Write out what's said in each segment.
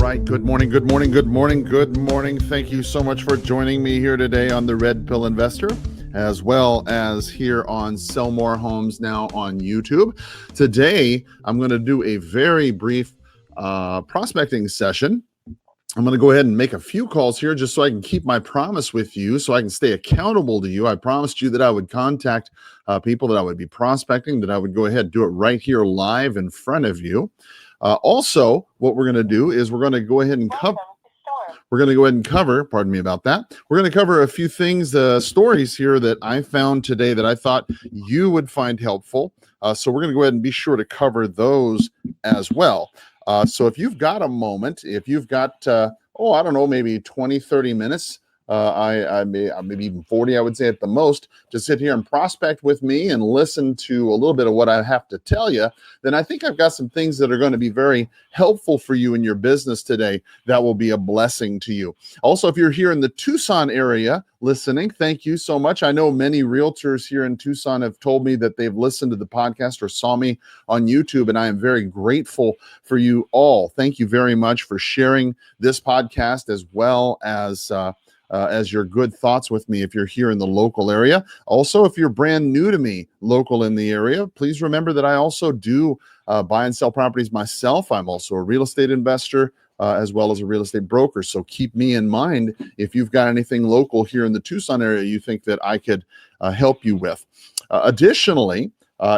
right. Good morning, good morning, good morning, good morning. Thank you so much for joining me here today on the Red Pill Investor, as well as here on Sell More Homes Now on YouTube. Today, I'm going to do a very brief prospecting session. I'm going to go ahead and make a few calls here just so I can keep my promise with you, so I can stay accountable to you. I promised you that I would contact people that I would be prospecting, that I would go ahead and do it right here live in front of you. Also, what we're going to do is we're going to go ahead and cover. Pardon me about that. We're going to cover a few things, stories here that I found today that I thought you would find helpful. So we're going to go ahead and be sure to cover those as well. So if you've got a moment, if you've got, I don't know, maybe 20, 30 minutes, maybe even 40, I would say at the most, to sit here and prospect with me and listen to a little bit of what I have to tell you, then I think I've got some things that are going to be very helpful for you in your business today that will be a blessing to you. Also, if you're here in the Tucson area listening, thank you so much. I know many realtors here in Tucson have told me that they've listened to the podcast or saw me on YouTube, and I am very grateful for you all. Thank you very much for sharing this podcast as well as your good thoughts with me if you're here in the local area. Also, if you're brand new to me, local in the area, please remember that I also do buy and sell properties myself. I'm also a real estate investor as well as a real estate broker. So keep me in mind if you've got anything local here in the Tucson area you think that I could help you with. Additionally,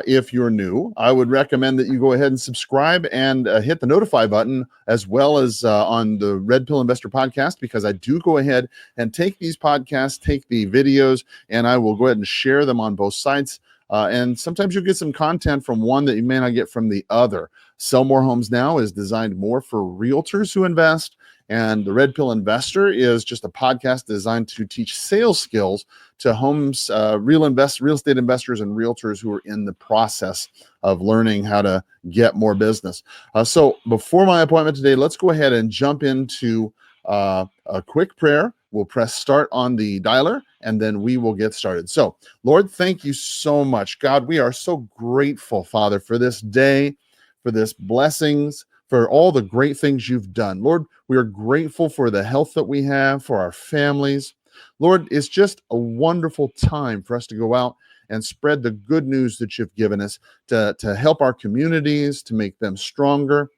if you're new, I would recommend that you go ahead and subscribe and hit the notify button, as well as on the Red Pill Investor podcast, because I do go ahead and take these podcasts, take the videos, and I will go ahead and share them on both sites. And sometimes you'll get some content from one that you may not get from the other. Sell More Homes Now is designed more for realtors who invest, and the Red Pill Investor is just a podcast designed to teach sales skills to homes, real estate investors and realtors who are in the process of learning how to get more business. So before my appointment today, let's go ahead and jump into a quick prayer. We'll press start on the dialer, and then we will get started. So, Lord, thank you so much. God, we are so grateful, Father, for this day, for this blessings, for all the great things you've done. Lord, we are grateful for the health that we have, for our families. Lord, it's just a wonderful time for us to go out and spread the good news that you've given us to help our communities, to make them stronger.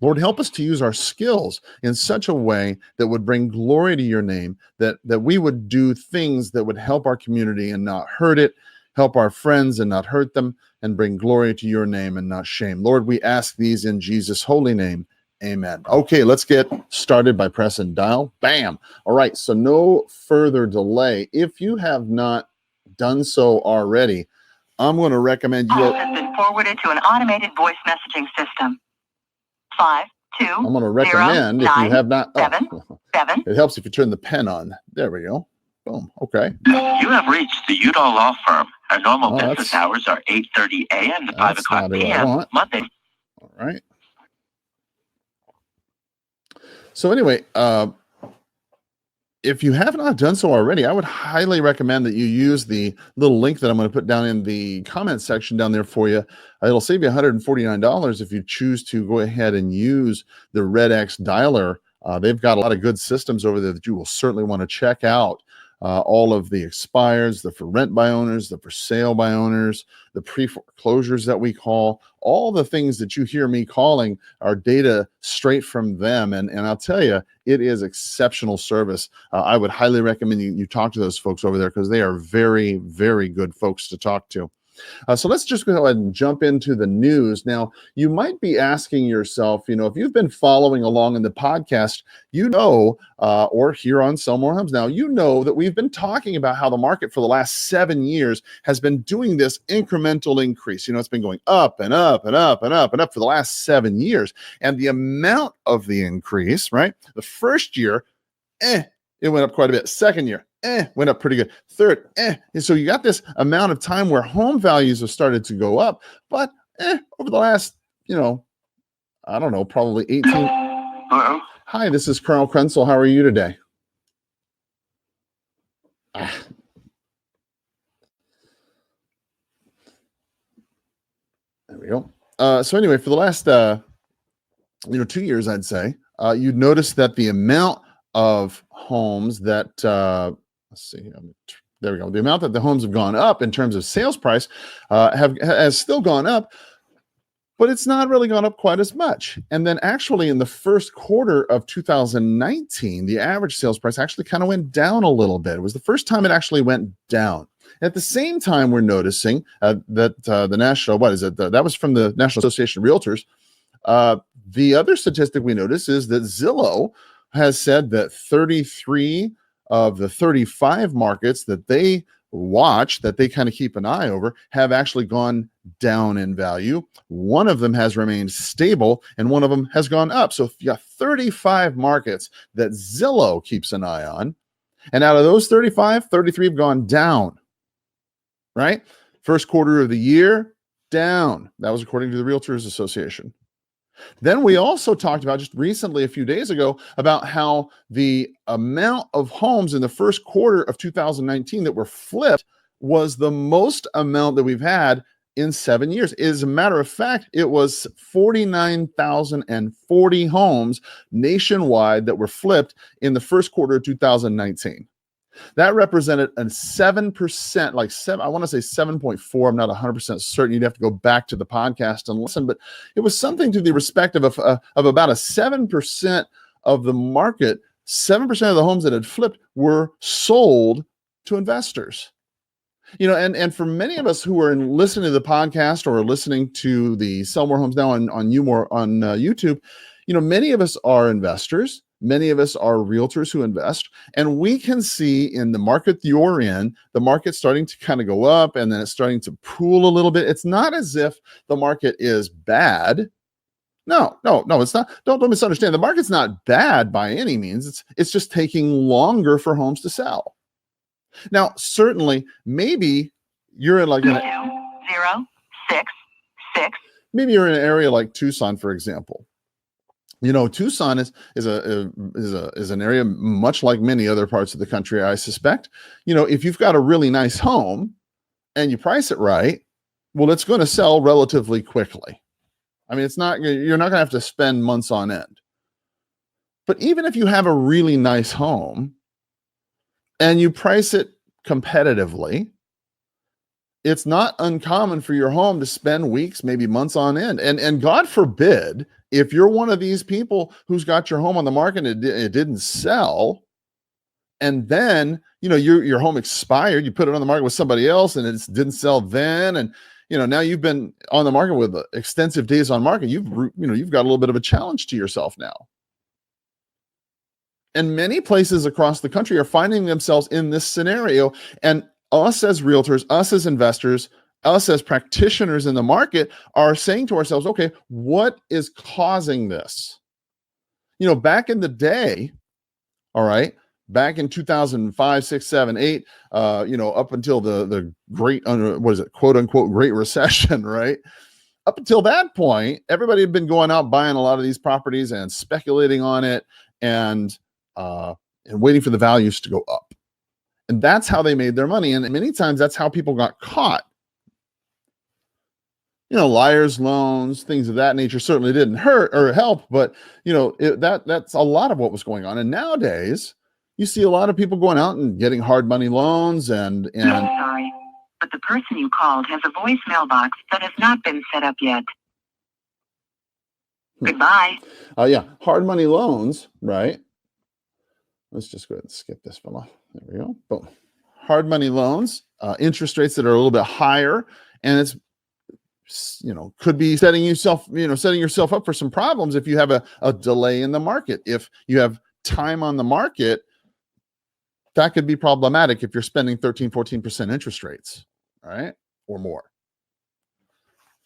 Lord, help us to use our skills in such a way that would bring glory to your name, that we would do things that would help our community and not hurt it, help our friends and not hurt them, and bring glory to your name and not shame. Lord, we ask these in Jesus' holy name. Amen. Okay, let's get started by pressing dial. Bam. All right, so no further delay. If you have not done so already, I'm going to recommend you. Has been forwarded to an automated voice messaging system. 5, 2, I'm going to recommend 0, 9, if you have not. 7, 7. It helps if you turn the pen on. There we go. Boom. Okay. You have reached the Udall Law Firm. Our normal business hours are 8:30 a.m. to 5 o'clock p.m. Monday. All right. So anyway, if you have not done so already, I would highly recommend that you use the little link that I'm going to put down in the comment section down there for you. It'll save you $149 if you choose to go ahead and use the TheRedX dialer. They've got a lot of good systems over there that you will certainly want to check out. All of the expires, the for rent by owners, the for sale by owners, the pre-foreclosures that we call, all the things that you hear me calling are data straight from them. And I'll tell you, it is exceptional service. I would highly recommend you talk to those folks over there, because they are very, very good folks to talk to. So let's just go ahead and jump into the news. Now, you might be asking yourself, if you've been following along in the podcast, or here on Sell More Homes Now, that we've been talking about how the market for the last 7 years has been doing this incremental increase. It's been going up and up and up and up and up for the last 7 years. And the amount of the increase, right? The first year, it went up quite a bit. Second year, went up pretty good. Third, And so you got this amount of time where home values have started to go up, but over the last, I don't know, probably 18. Hello? Hi, this is Colonel Krenzel. How are you today? There we go. So anyway, for the last 2 years, I'd say, you'd notice that the amount of homes that, let's see, there we go. The amount that the homes have gone up in terms of sales price has still gone up, but it's not really gone up quite as much. And then actually in the first quarter of 2019, the average sales price actually kind of went down a little bit. It was the first time it actually went down. At the same time, we're noticing that the national, that was from the National Association of Realtors. The other statistic we notice is that Zillow has said that 33 of the 35 markets that they watch, that they kind of keep an eye over, have actually gone down in value. One of them has remained stable and one of them has gone up. So you got 35 markets that Zillow keeps an eye on. And out of those 35, 33 have gone down, right? First quarter of the year, down. That was according to the Realtors Association. Then we also talked about just recently, a few days ago, about how the amount of homes in the first quarter of 2019 that were flipped was the most amount that we've had in 7 years. As a matter of fact, it was 49,040 homes nationwide that were flipped in the first quarter of 2019. That represented a 7%, like I want to say 7.4. I'm not 100% certain. You'd have to go back to the podcast and listen, but it was something to the respect of about a 7% of the market. 7% of the homes that had flipped were sold to investors. You know, and for many of us who are listening to the podcast or listening to the Sell More Homes Now on YouTube, you know, many of us are investors. Many of us are realtors who invest, and we can see in the market you're in, the market's starting to kind of go up and then it's starting to pool a little bit. It's not as if the market is bad. No, it's not. Don't misunderstand. The market's not bad by any means. It's just taking longer for homes to sell. Now, certainly, maybe you're in like 2066. Maybe you're in an area like Tucson, for example. You know, Tucson is an area much like many other parts of the country, I suspect. You know, if you've got a really nice home and you price it right, well, it's going to sell relatively quickly. I mean, you're not going to have to spend months on end. But even if you have a really nice home and you price it competitively, it's not uncommon for your home to spend weeks, maybe months on end. And God forbid, if you're one of these people who's got your home on the market and it didn't sell, and then, you know, your home expired, you put it on the market with somebody else and it didn't sell then, and, you know, now you've been on the market with extensive days on market, you've got a little bit of a challenge to yourself now. And many places across the country are finding themselves in this scenario. And us as realtors, us as investors, us as practitioners in the market are saying to ourselves, okay, what is causing this? You know, back in the day, all right, back in 2005, 6, 7, 8, you know, up until the great, quote unquote, Great Recession, right? Up until that point, everybody had been going out buying a lot of these properties and speculating on it and waiting for the values to go up. And that's how they made their money. And many times that's how people got caught. You know, liar's loans, things of that nature certainly didn't hurt or help, but you know, that's a lot of what was going on. And nowadays, you see a lot of people going out and getting hard money loans and I'm sorry, but the person you called has a voicemail box that has not been set up yet. Goodbye. Yeah, hard money loans, right? Let's just go ahead and skip this fella. There we go. Boom. Hard money loans, interest rates that are a little bit higher, and it's, you know, could be setting yourself up for some problems if you have a delay in the market. If you have time on the market, that could be problematic if you're spending 13, 14% interest rates, right? Or more.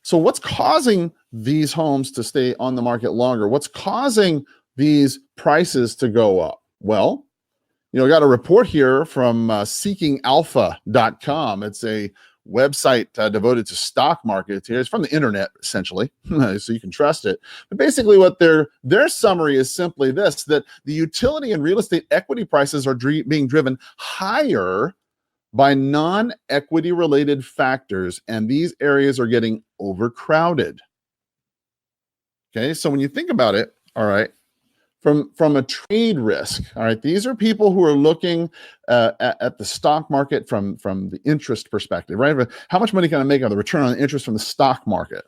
So what's causing these homes to stay on the market longer? What's causing these prices to go up? Well, you know, I got a report here from seekingalpha.com. It's a website devoted to stock markets here. It's from the internet, essentially, so you can trust it. But basically what their summary is simply this, that the utility and real estate equity prices are being driven higher by non-equity related factors, and these areas are getting overcrowded. Okay, so when you think about it, all right, from a trade risk. All right, these are people who are looking at the stock market from the interest perspective, right? How much money can I make on the return on interest from the stock market?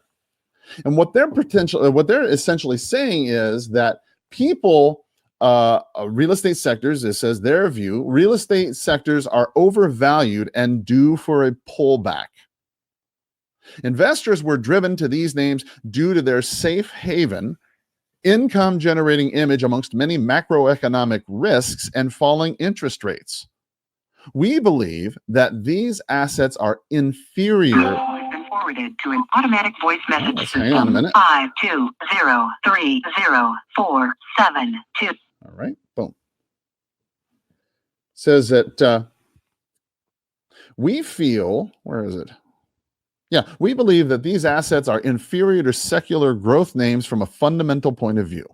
And what they're essentially saying is that people, real estate sectors, it says their view, real estate sectors are overvalued and due for a pullback. Investors were driven to these names due to their safe haven, income generating image amongst many macroeconomic risks and falling interest rates. We believe that these assets are inferior. Has been forwarded to an automatic voice message system. Hang on a minute. 5203047. All right, boom. Says that we feel, where is it? Yeah, we believe that these assets are inferior to secular growth names from a fundamental point of view.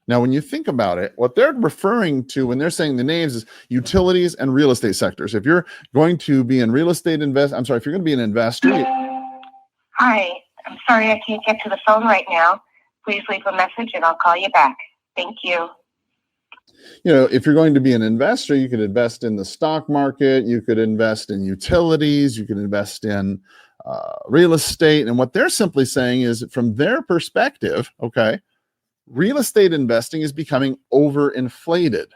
Now, when you think about it, what they're referring to when they're saying the names is utilities and real estate sectors. If you're going to be in real estate if you're going to be an investor. Hi, I'm sorry I can't get to the phone right now. Please leave a message and I'll call you back. Thank you. You know, if you're going to be an investor, you could invest in the stock market, you could invest in utilities, you could invest in real estate. And what they're simply saying is, from their perspective, okay, real estate investing is becoming overinflated.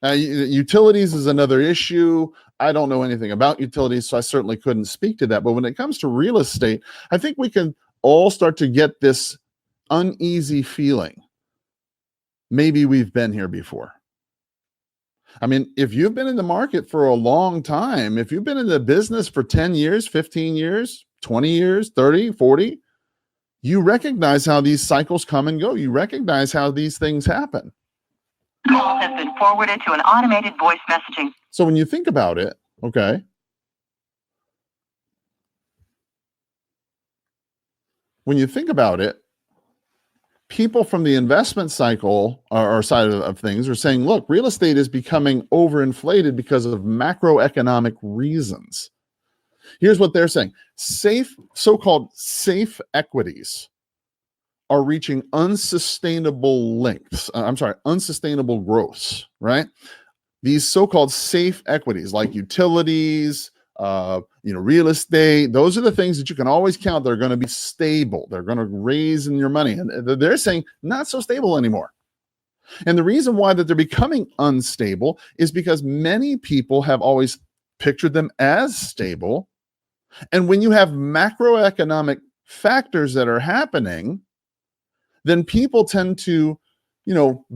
Now, utilities is another issue. I don't know anything about utilities, so I certainly couldn't speak to that. But when it comes to real estate, I think we can all start to get this uneasy feeling. Maybe we've been here before. I mean, if you've been in the market for a long time, if you've been in the business for 10 years, 15 years, 20 years, 30, 40, you recognize how these cycles come and go. You recognize how these things happen. Call has been forwarded to an automated voice messaging. So when you think about it, okay, when you think about it, people from the investment cycle or side of things are saying, look, real estate is becoming overinflated because of macroeconomic reasons. Here's what they're saying. So-called safe equities are reaching unsustainable unsustainable growths, right? These so-called safe equities like utilities, real estate, those are the things that you can always count. They're going to be stable. They're going to raise in your money. And they're saying not so stable anymore. And the reason why that they're becoming unstable is because many people have always pictured them as stable. And when you have macroeconomic factors that are happening, then people tend to,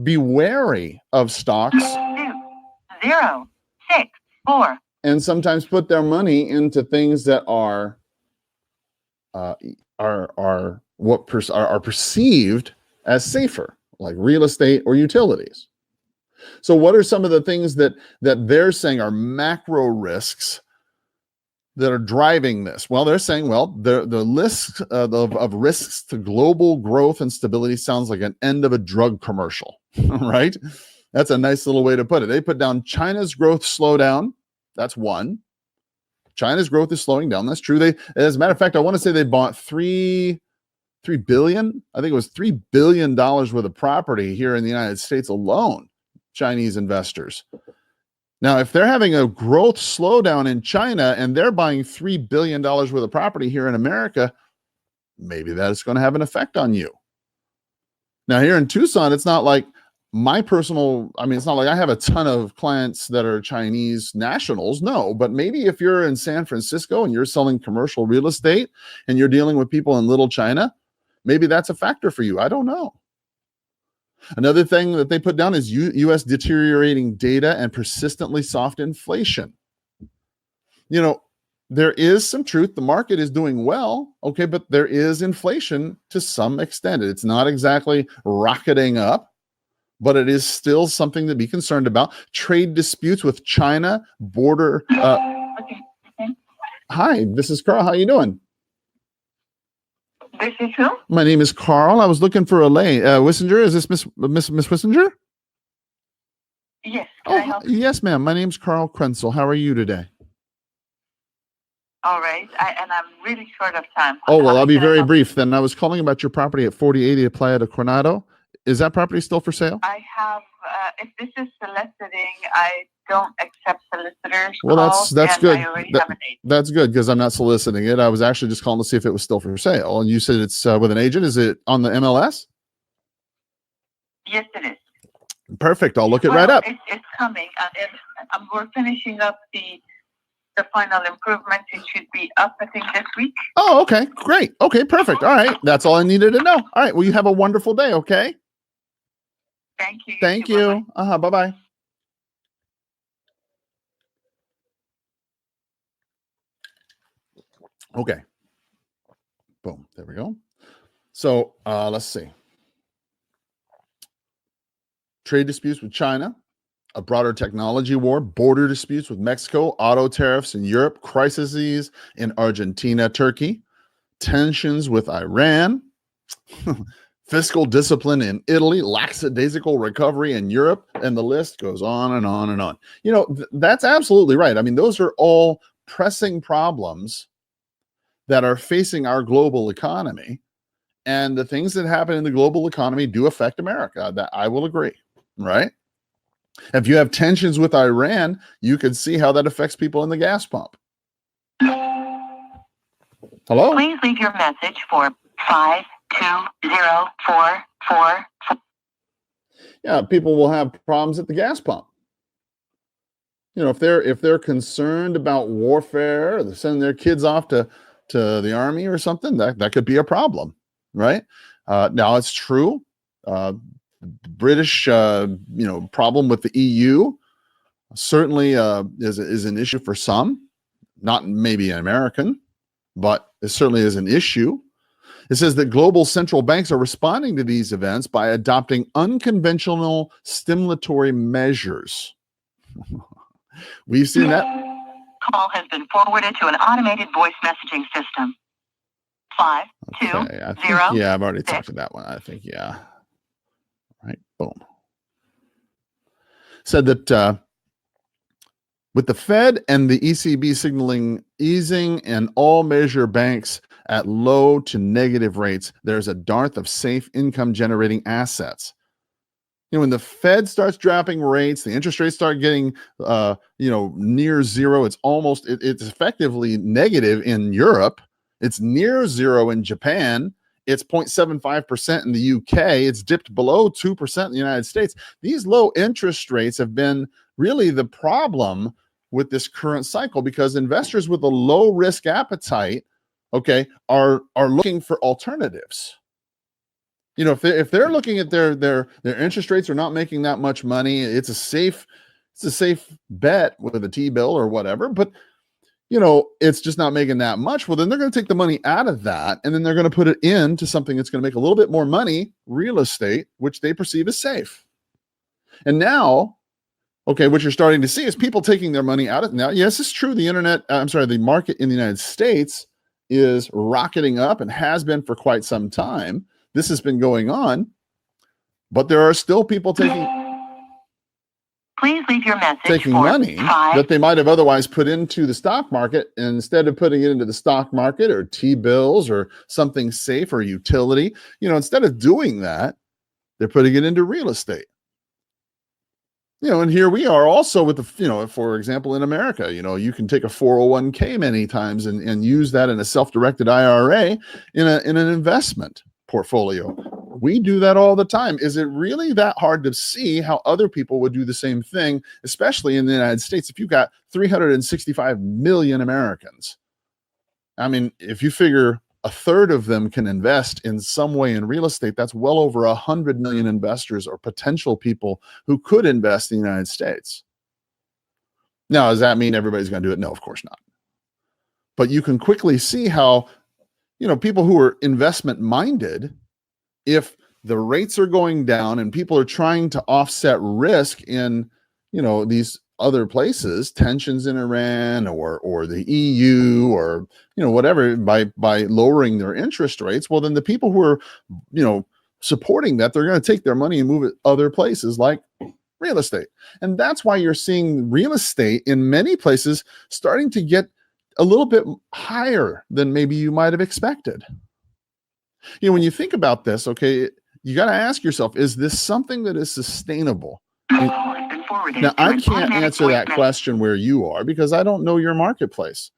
be wary of stocks. 2064. And sometimes put their money into things that are perceived as safer, like real estate or utilities. So what are some of the things that they're saying are macro risks that are driving this? Well, they're saying, the list of risks to global growth and stability sounds like an end of a drug commercial, right? That's a nice little way to put it. They put down China's growth slowdown. That's one. China's growth is slowing down. That's true. As a matter of fact, I want to say they bought $3 billion. I think it was $3 billion worth of property here in the United States alone, Chinese investors. Now, if they're having a growth slowdown in China and they're buying $3 billion worth of property here in America, maybe that's going to have an effect on you. Now, here in Tucson, it's not like it's not like I have a ton of clients that are Chinese nationals. No, but maybe if you're in San Francisco and you're selling commercial real estate and you're dealing with people in Little China, maybe that's a factor for you. I don't know. Another thing that they put down is U.S. deteriorating data and persistently soft inflation. There is some truth. The market is doing well, okay, but there is inflation to some extent. It's not exactly rocketing up, but it is still something to be concerned about. Trade disputes with China, border. Hi, this is Carl. How you doing? This is who? My name is Carl. I was looking for Elaine Wissinger. Is this Miss Wissinger? Yes. Can I help? Yes, ma'am. My name's Carl Krenzel. How are you today? All right. And I'm really short of time. Oh, well, I'll be very brief then. I was calling about your property at 4080 Playa de Coronado Is that property still for sale? I have, if this is soliciting, I don't accept solicitors. Well, that's good. I already have an agent. That's good because I'm not soliciting it. I was actually just calling to see if it was still for sale. And you said it's with an agent. Is it on the MLS? Yes, it is. Perfect. I'll look it right up. It's coming. We're finishing up the final improvements. It should be up, I think, this week. Oh, okay. Great. Okay, perfect. All right. That's all I needed to know. All right. Well, you have a wonderful day, okay? Thank you. Thank you. Bye-bye. Okay. Boom. There we go. So let's see. Trade disputes with China, a broader technology war, border disputes with Mexico, auto tariffs in Europe, crises in Argentina, Turkey, tensions with Iran, fiscal discipline in Italy, lackadaisical recovery in Europe, and the list goes on and on and on. That's absolutely right. I mean, those are all pressing problems that are facing our global economy. And the things that happen in the global economy do affect America. That I will agree, right? If you have tensions with Iran, you can see how that affects people in the gas pump. Hello? Please leave your message for 52044. Yeah, people will have problems at the gas pump. If they're concerned about warfare, or they're sending their kids off to the army or something, that could be a problem, right? Now it's true. British, problem with the EU certainly is an issue for some, not maybe an American, but it certainly is an issue. It says that global central banks are responding to these events by adopting unconventional stimulatory measures. We've seen that. Call has been forwarded to an automated voice messaging system. 520. Yeah, I've already talked to that one. I think, yeah. Right, boom. Said that with the Fed and the ECB signaling easing and all major banks at low to negative rates, there's a dearth of safe income generating assets. When the Fed starts dropping rates, the interest rates start getting, near zero. It's effectively negative in Europe. It's near zero in Japan. It's 0.75% in the UK. It's dipped below 2% in the United States. These low interest rates have been really the problem with this current cycle because investors with a low risk appetite, are looking for alternatives. If they're looking at their interest rates are not making that much money, it's a safe bet with a T-bill or whatever, but it's just not making that much. Well, then they're going to take the money out of that and then they're going to put it into something that's going to make a little bit more money, real estate, which they perceive as safe. And now, what you're starting to see is people taking their money out of now. Yes, it's true. The market in the United States is rocketing up and has been for quite some time. This has been going on, but there are still people taking Please leave your message for money that they might have otherwise put into the stock market, and instead of putting it into the stock market or T-bills or something safe or utility, instead of doing that, they're putting it into real estate. And here we are also with for example, in America, you can take a 401k many times and use that in a self-directed IRA in an investment portfolio. We do that all the time. Is it really that hard to see how other people would do the same thing, especially in the United States? If you've got 365 million Americans, I mean, if you figure a third of them can invest in some way in real estate, that's well over 100 million investors or potential people who could invest in the United States. Now, does that mean everybody's going to do it? No, of course not. But you can quickly see how, people who are investment minded, if the rates are going down and people are trying to offset risk in, these other places, tensions in Iran or the EU or, whatever, by lowering their interest rates, well, then the people who are, supporting that, they're going to take their money and move it other places like real estate. And that's why you're seeing real estate in many places starting to get a little bit higher than maybe you might have expected. When you think about this, you got to ask yourself, is this something that is sustainable? Call has been forwarded Now, to I an can't automatic answer voice that message. question where you are because I don't know your marketplace.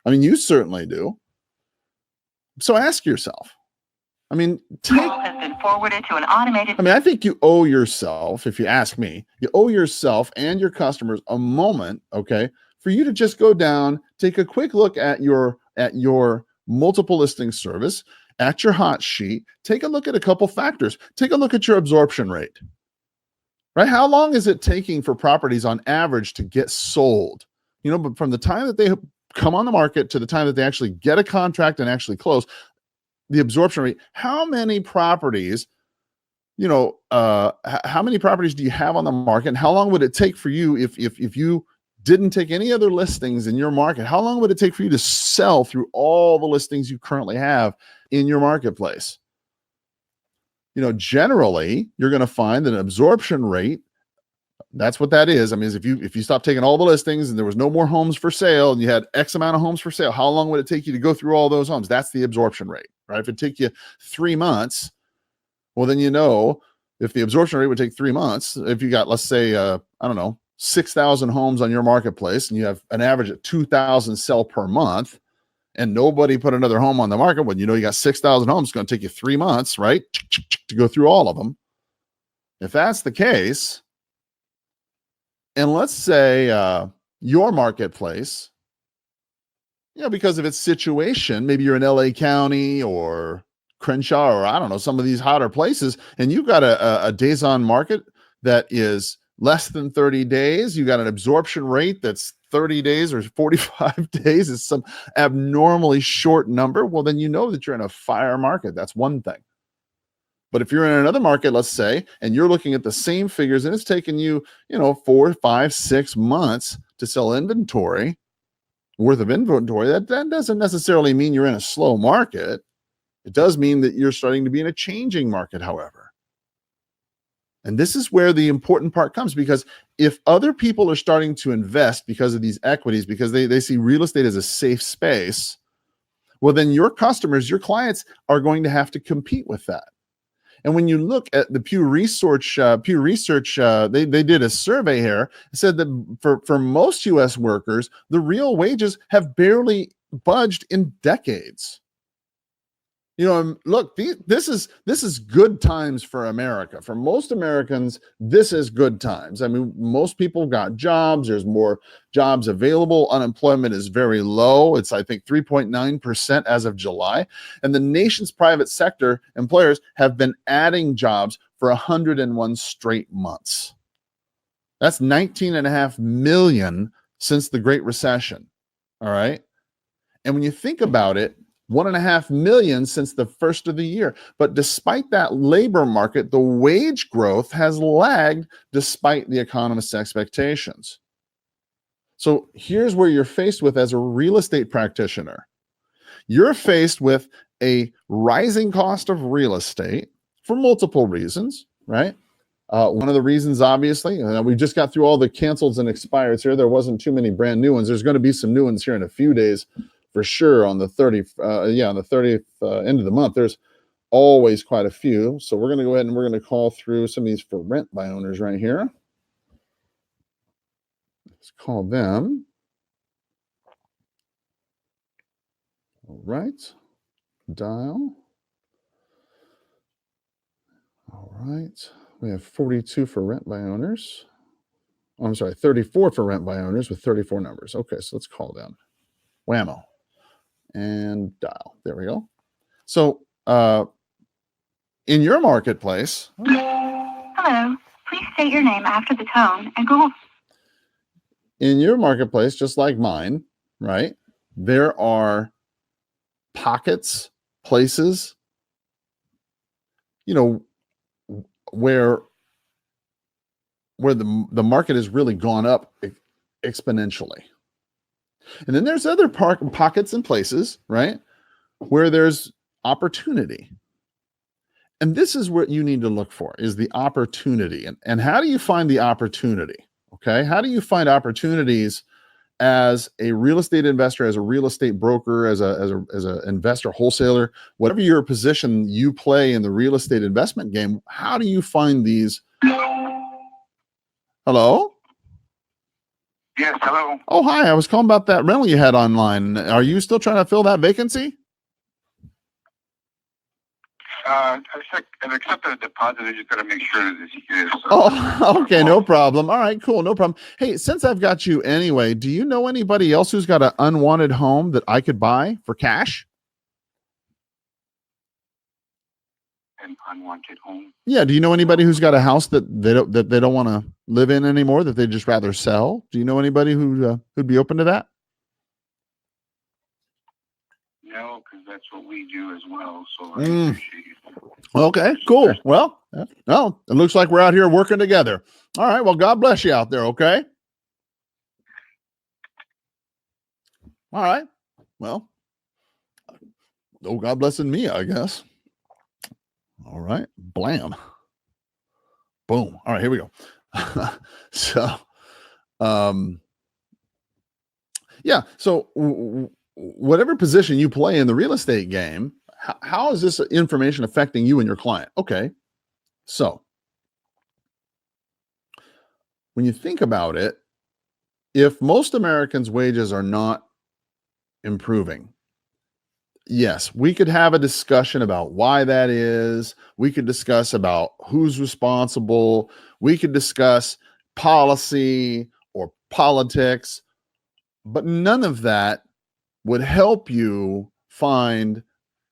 I mean, you certainly do. So ask yourself. I mean, Call has been forwarded to an automated. I mean, I think you owe yourself, if you ask me, you owe yourself and your customers a moment, okay, for you to just go down, take a quick look at your multiple listing service, at your hot sheet, take a look at a couple factors. Take a look at your absorption rate. Right? How long is it taking for properties on average to get sold? You know, but from the time that they come on the market to the time that they actually get a contract and actually close, the absorption rate, how many properties, how many properties do you have on the market? And how long would it take for you if you didn't take any other listings in your market? How long would it take for you to sell through all the listings you currently have in your marketplace? Generally, you're going to find that an absorption rate, that's what that is. I mean, if you stop taking all the listings and there was no more homes for sale and you had X amount of homes for sale, how long would it take you to go through all those homes? That's the absorption rate, right? If it take you 3 months, well, then if the absorption rate would take 3 months, if you got, let's say, 6,000 homes on your marketplace and you have an average of 2,000 sell per month and nobody put another home on the market, when you got 6,000 homes, it's going to take you 3 months, right, to go through all of them. If that's the case, and let's say your marketplace, because of its situation, maybe you're in LA County or Crenshaw or I don't know, some of these hotter places, and you've got a days on market that is less than 30 days. You got an absorption rate that's 30 days or 45 days is some abnormally short number. Well, then that you're in a fire market. That's one thing. But if you're in another market, let's say, and you're looking at the same figures and it's taken you, 4, 5, 6 months to sell inventory worth of inventory, that doesn't necessarily mean you're in a slow market. It does mean that you're starting to be in a changing market, however. And this is where the important part comes, because if other people are starting to invest because of these equities, because they see real estate as a safe space, well, then your customers, your clients are going to have to compete with that. And when you look at the Pew Research, they did a survey here. It said that for most U.S. workers, the real wages have barely budged in decades. Look, this is good times for America. For most Americans, this is good times. I mean, most people got jobs. There's more jobs available. Unemployment is very low. It's, I think, 3.9% as of July. And the nation's private sector employers have been adding jobs for 101 straight months. That's 19.5 million since the Great Recession. All right. And when you think about it, 1.5 million since the first of the year. But despite that labor market, the wage growth has lagged despite the economists' expectations. So here's where you're faced with as a real estate practitioner. You're faced with a rising cost of real estate for multiple reasons, right? One of the reasons, obviously, we just got through all the cancels and expireds here. There wasn't too many brand new ones. There's going to be some new ones here in a few days. For sure, on the 30th, on the 30th end of the month, there's always quite a few. So we're going to go ahead and we're going to call through some of these for rent by owners right here. Let's call them. All right. Dial. All right. We have 42 for rent by owners. Oh, I'm sorry, 34 for rent by owners with 34 numbers. Okay, so let's call them. Whammo. And dial. There we go. So in your marketplace. Hello. Please state your name after the tone and Google. In your marketplace, just like mine, right? There are pockets, places, where the market has really gone up exponentially. And then there's other pockets and places, right, where there's opportunity. And this is what you need to look for, is the opportunity. And how do you find the opportunity? Okay, how do you find opportunities as a real estate investor, as a real estate broker, as a investor, wholesaler, whatever your position you play in the real estate investment game, how do you find these? Hello? Yes, hello. Oh, hi. I was calling about that rental you had online. Are you still trying to fill that vacancy? I accepted a deposit. I just got to make sure that it's here. So. Oh, okay. No problem. All right, cool. No problem. Hey, since I've got you anyway, do you know anybody else who's got an unwanted home that I could buy for cash? An unwanted home? Yeah. Do you know anybody who's got a house that they don't want to live in anymore, that they just rather sell? Do you know anybody who'd be open to that? No, because that's what we do as well. So I appreciate you. Okay, cool. Well, no, it looks like we're out here working together. All right. Well, God bless you out there. Okay. All right. Well, oh, God blessing me, I guess. All right. Blam. Boom. All right, here we go. So, yeah. So whatever position you play in the real estate game, how is this information affecting you and your client? Okay. So when you think about it, if most Americans' wages are not improving, yes, we could have a discussion about why that is. We could discuss about who's responsible. We could discuss policy or politics, but none of that would help you find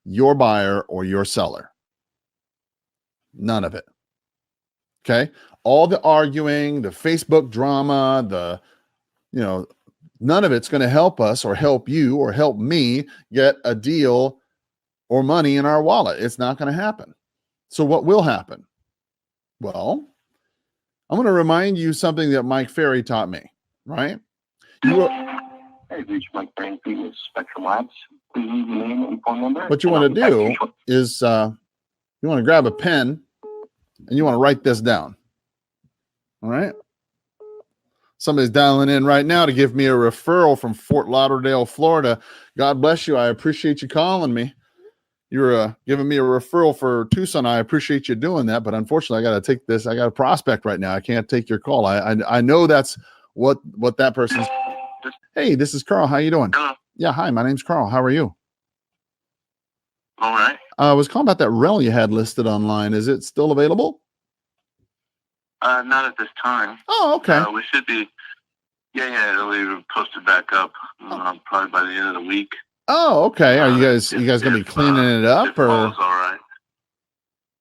your buyer or your seller. None of it. Okay. All the arguing, the Facebook drama, none of it's going to help us or help you or help me get a deal or money in our wallet. It's not going to happen. So what will happen? Well, I'm going to remind you something that Mike Ferry taught me, right? Hey, reach Mike Ferry with Spectrum Labs. Please leave your name and phone number. What you want to do is you want to grab a pen and you want to write this down. All right. Somebody's dialing in right now to give me a referral from Fort Lauderdale, Florida. God bless you. I appreciate you calling me. You're giving me a referral for Tucson. I appreciate you doing that, but unfortunately, I got to take this. I got a prospect right now. I can't take your call. I know that's what that person's. Hey, this is Carl. How you doing? Hello. Yeah, hi. My name's Carl. How are you? All right. I was calling about that rental you had listed online. Is it still available? Not at this time. Oh, okay. We should be. Yeah. It'll be posted back up probably by the end of the week. Oh, okay. Are you guys gonna be cleaning it up or? All right.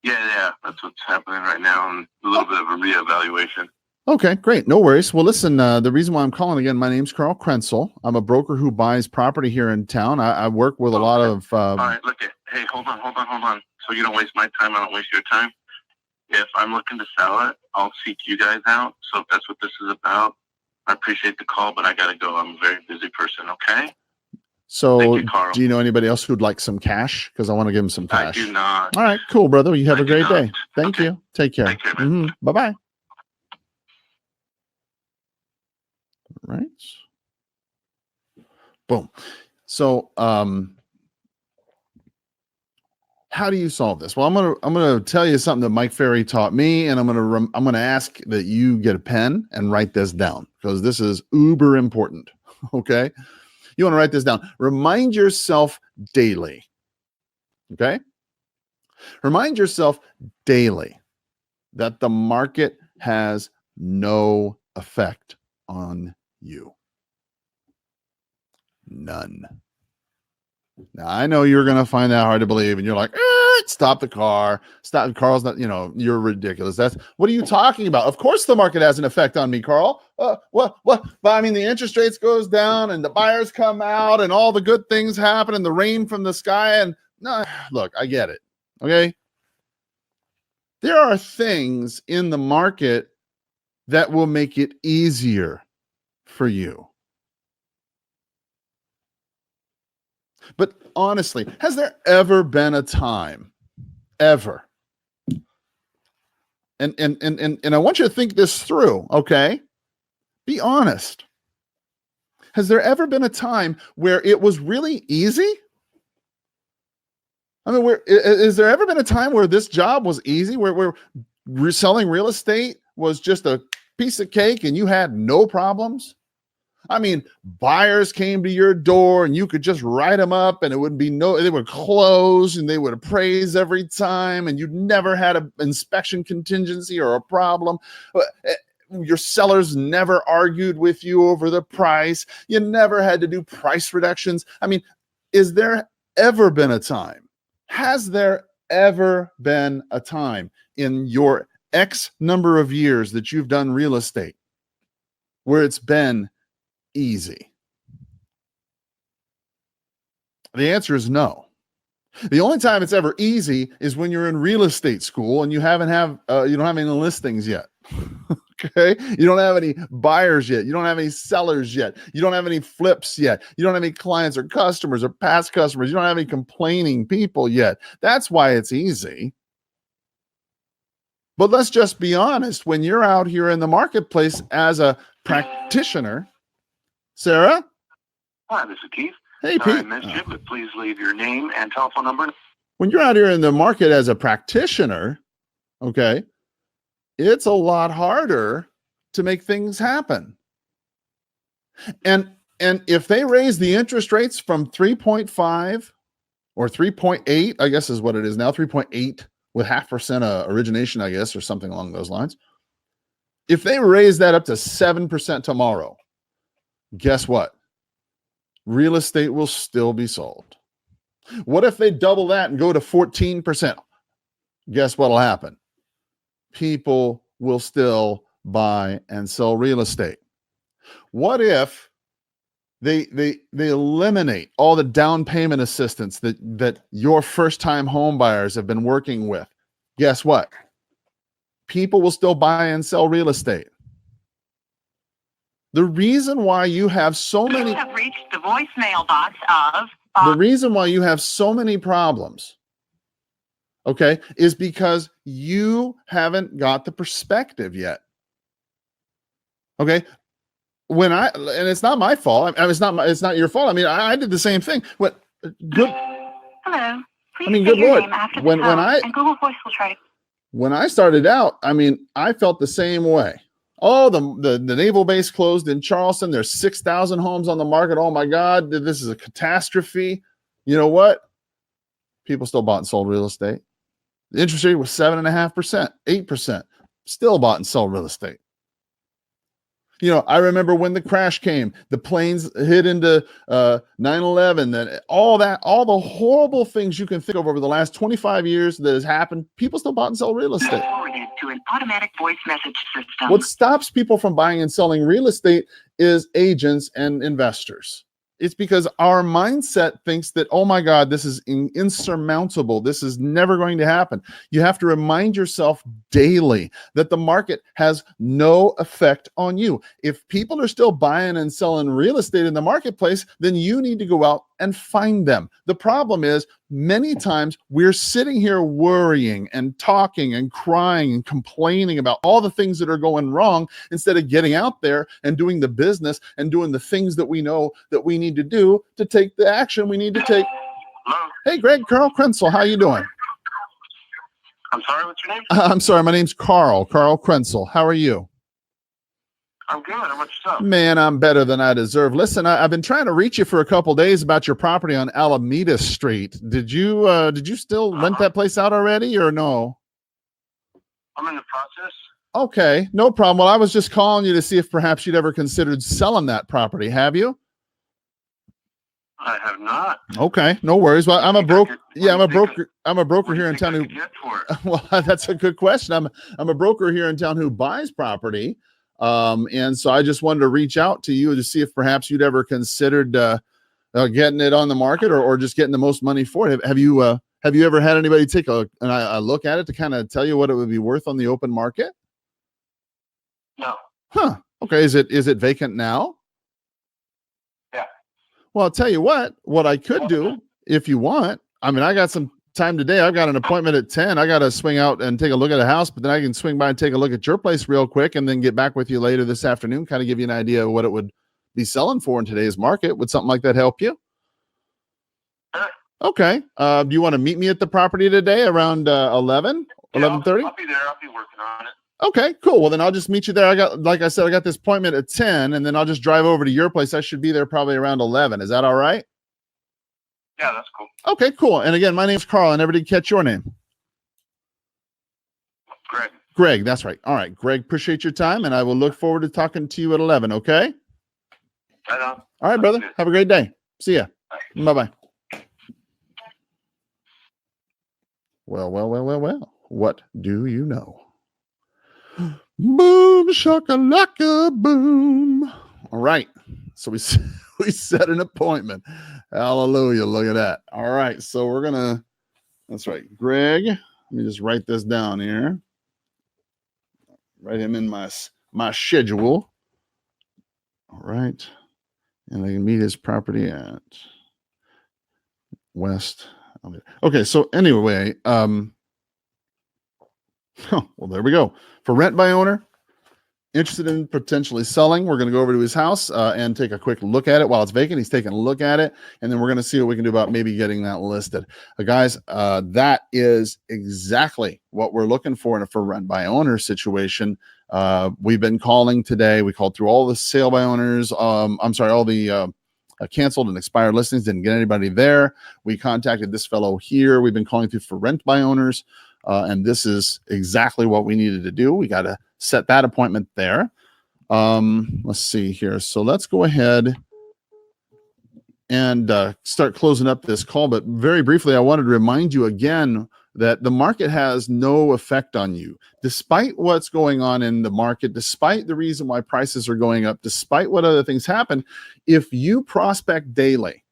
Yeah. That's what's happening right now, and a little bit of a reevaluation. Okay, great. No worries. Well, listen, the reason why I'm calling again, my name's Carl Krenzel. I'm a broker who buys property here in town. I work with a lot of. All right, hey, hold on. So you don't waste my time, I don't waste your time. If I'm looking to sell it, I'll seek you guys out. So if that's what this is about, I appreciate the call, but I got to go. I'm a very busy person, okay? So Thank you, Carl. Do you know anybody else who'd like some cash? Because I want to give them some cash. I do not. All right, cool, brother. You have a great day. Thank Okay. you. Take care. Take care, man. Bye-bye. Right. Boom. So, how do you solve this? Well, I'm gonna tell you something that Mike Ferry taught me, and I'm gonna ask that you get a pen and write this down because this is uber important. Okay, you want to write this down. Remind yourself daily. Okay, remind yourself daily that the market has no effect on you. None. Now, I know you're going to find that hard to believe, and you're like, stop the car. Stop. Carl's not, you're ridiculous. What are you talking about? Of course the market has an effect on me, Carl. What? But I mean, the interest rates goes down and the buyers come out and all the good things happen and the rain from the sky. And no, look, I get it. Okay. There are things in the market that will make it easier for you. But honestly, has there ever been a time, ever? And I want you to think this through, okay? Be honest. Has there ever been a time where it was really easy? I mean, is there ever been a time where this job was easy, where selling real estate was just a piece of cake and you had no problems? I mean, buyers came to your door and you could just write them up and they would close and they would appraise every time and you'd never had an inspection contingency or a problem. Your sellers never argued with you over the price. You never had to do price reductions. I mean, has there ever been a time in your X number of years that you've done real estate where it's been easy? The answer is no. The only time it's ever easy is when you're in real estate school and you don't have any listings yet. Okay, you don't have any buyers yet. You don't have any sellers yet. You don't have any flips yet. You don't have any clients or customers or past customers. You don't have any complaining people yet. That's why it's easy. But let's just be honest. When you're out here in the marketplace as a practitioner, Sarah? Hi, this is Keith. Hey, Sorry Pete. I missed you, but please leave your name and telephone number. When you're out here in the market as a practitioner, okay, it's a lot harder to make things happen. And if they raise the interest rates from 3.5 or 3.8, I guess is what it is now, 3.8 with 0.5% origination, I guess, or something along those lines. If they raise that up to 7% tomorrow, guess what? Real estate will still be sold. What if they double that and go to 14%? Guess what'll happen? People will still buy and sell real estate. What if they eliminate all the down payment assistance that your first-time home buyers have been working with? Guess what? People will still buy and sell real estate. The reason why you have so many... You have reached the voicemail box of... The reason why you have so many problems, okay, is because you haven't got the perspective yet. Okay, and it's not my fault. I mean, it's not your fault. I mean, I did the same thing. Good. Hello. Please I mean, say good your Lord. name after the tone, and Google Voice will try to... When I started out, I mean, I felt the same way. Oh, the naval base closed in Charleston. There's 6,000 homes on the market. Oh my God, this is a catastrophe. You know what? People still bought and sold real estate. The interest rate was 7.5%, 8%. Still bought and sold real estate. You know, I remember when the crash came, the planes hit into 9/11, that all the horrible things you can think of over the last 25 years that has happened, people still bought and sell real estate. Forwarded to an automatic voice message system. What stops people from buying and selling real estate is agents and investors. It's because our mindset thinks that, oh my God, this is insurmountable. This is never going to happen. You have to remind yourself daily that the market has no effect on you. If people are still buying and selling real estate in the marketplace, then you need to go out and find them. The problem is many times we're sitting here worrying and talking and crying and complaining about all the things that are going wrong instead of getting out there and doing the business and doing the things that we know that we need to do to take the action we need to take. Hello? Hey, Greg, Carl Krenzel, how you doing? I'm sorry, what's your name? I'm sorry, my name's Carl Krenzel. How are you? I'm good. How about yourself? Man, I'm better than I deserve. Listen, I've been trying to reach you for a couple days about your property on Alameda Street. Did you still rent that place out already or no? I'm in the process. Okay, no problem. Well, I was just calling you to see if perhaps you'd ever considered selling that property. Have you? I have not. Okay, no worries. Well, I'm a broker. Yeah, I'm a broker. I'm a broker What do here you in think town I who. could get for it? Well, that's a good question. I'm a broker here in town who buys property. And so I just wanted to reach out to you to see if perhaps you'd ever considered getting it on the market or just getting the most money for it. Have you ever had anybody take a look at it to kind of tell you what it would be worth on the open market? No. Huh. Okay. Is it vacant now? Yeah. Well, I'll tell you what I could do if you want. I mean, I got some time today. I've got an appointment at 10. I got to swing out and take a look at a house, but then I can swing by and take a look at your place real quick and then get back with you later this afternoon, kind of give you an idea of what it would be selling for in today's market. Would something like that help you? Sure. Okay. Do you want to meet me at the property today around 11, 11:30? I'll be there. I'll be working on it. Okay, cool. Well, then I'll just meet you there. Like I said, I got this appointment at 10, and then I'll just drive over to your place. I should be there probably around 11. Is that all right? Yeah, that's cool. Okay, cool. And again, my name's Carl. I never did catch your name. Greg, that's right. All right, Greg, appreciate your time, and I will look forward to talking to you at 11, okay? Right on. All right, brother. Have a great day. See ya. Bye-bye. Well. What do you know? Boom, shakalaka, boom. All right. So we set an appointment. Hallelujah. Look at that. All right. So that's right. Greg, let me just write this down here. Write him in my schedule. All right. And I can meet his property at West. Okay. So anyway, well, there we go. For rent by owner, interested in potentially selling, we're going to go over to his house and take a quick look at it while it's vacant. He's taking a look at it, and then we're going to see what we can do about maybe getting that listed. Guys, that is exactly what we're looking for for rent by owner situation. We've been calling today. We called through all the sale by owners. All the canceled and expired listings. Didn't get anybody there. We contacted this fellow here. We've been calling through for rent by owners. And this is exactly what we needed to do. We got to set that appointment there. Let's see here. So let's go ahead and start closing up this call. But very briefly, I wanted to remind you again that the market has no effect on you. Despite what's going on in the market, despite the reason why prices are going up, despite what other things happen, if you prospect daily,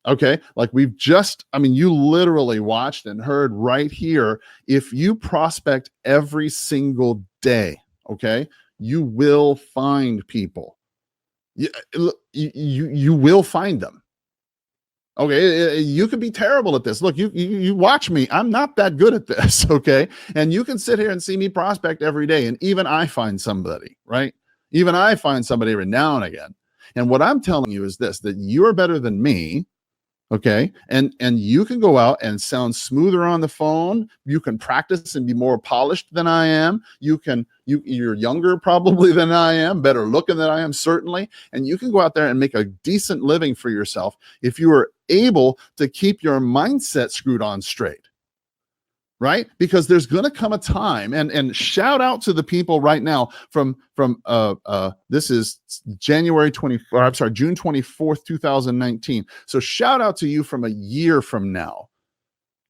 okay, like you literally watched and heard right here. If you prospect every single day, okay, you will find people. You will find them. Okay, you could be terrible at this. Look, you watch me. I'm not that good at this, okay? And you can sit here and see me prospect every day, and even I find somebody, right? Even I find somebody every now and again. And what I'm telling you is this, that you're better than me. Okay. And you can go out and sound smoother on the phone. You can practice and be more polished than I am. You're younger probably than I am, better looking than I am, certainly. And you can go out there and make a decent living for yourself if you are able to keep your mindset screwed on straight. Right? Because there's going to come a time, and shout out to the people right now from this is June 24th, 2019. So shout out to you from a year from now,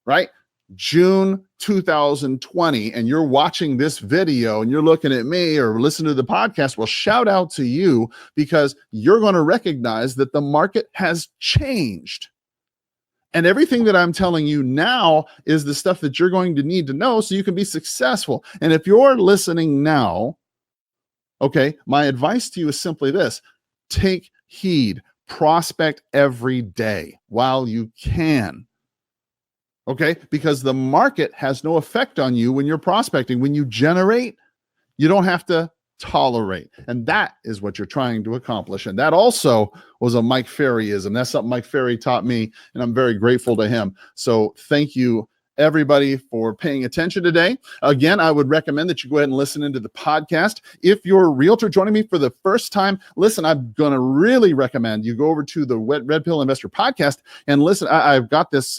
right? June 2020, and you're watching this video and you're looking at me or listening to the podcast. Well, shout out to you, because you're going to recognize that the market has changed. And everything that I'm telling you now is the stuff that you're going to need to know so you can be successful. And if you're listening now, okay, my advice to you is simply this: take heed, prospect every day while you can. Okay, because the market has no effect on you when you're prospecting. When you generate, you don't have to tolerate. And that is what you're trying to accomplish. And that also was a Mike Ferryism. That's something Mike Ferry taught me, and I'm very grateful to him. So thank you, everybody, for paying attention today. Again, I would recommend that you go ahead and listen into the podcast. If you're a realtor joining me for the first time, listen, I'm going to really recommend you go over to the Red Pill Investor podcast and listen. I've got this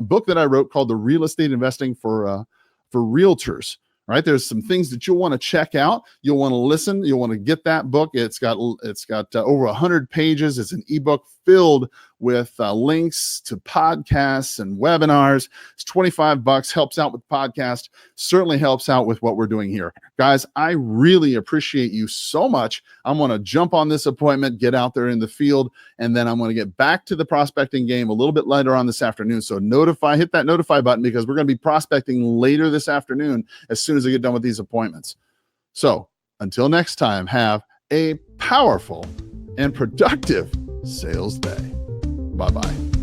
book that I wrote called The Real Estate Investing for Realtors. Right, there's some things that you'll want to check out. You'll want to listen. You'll want to get that book. It's got over 100 pages. It's an ebook filled with links to podcasts and webinars. It's $25. Helps out with podcast. Certainly helps out with what we're doing here, guys. I really appreciate you so much. I'm going to jump on this appointment, get out there in the field, and then I'm going to get back to the prospecting game a little bit later on this afternoon. So hit that notify button, because we're going to be prospecting later this afternoon as soon as I get done with these appointments. So until next time, have a powerful and productive sales day. Bye-bye.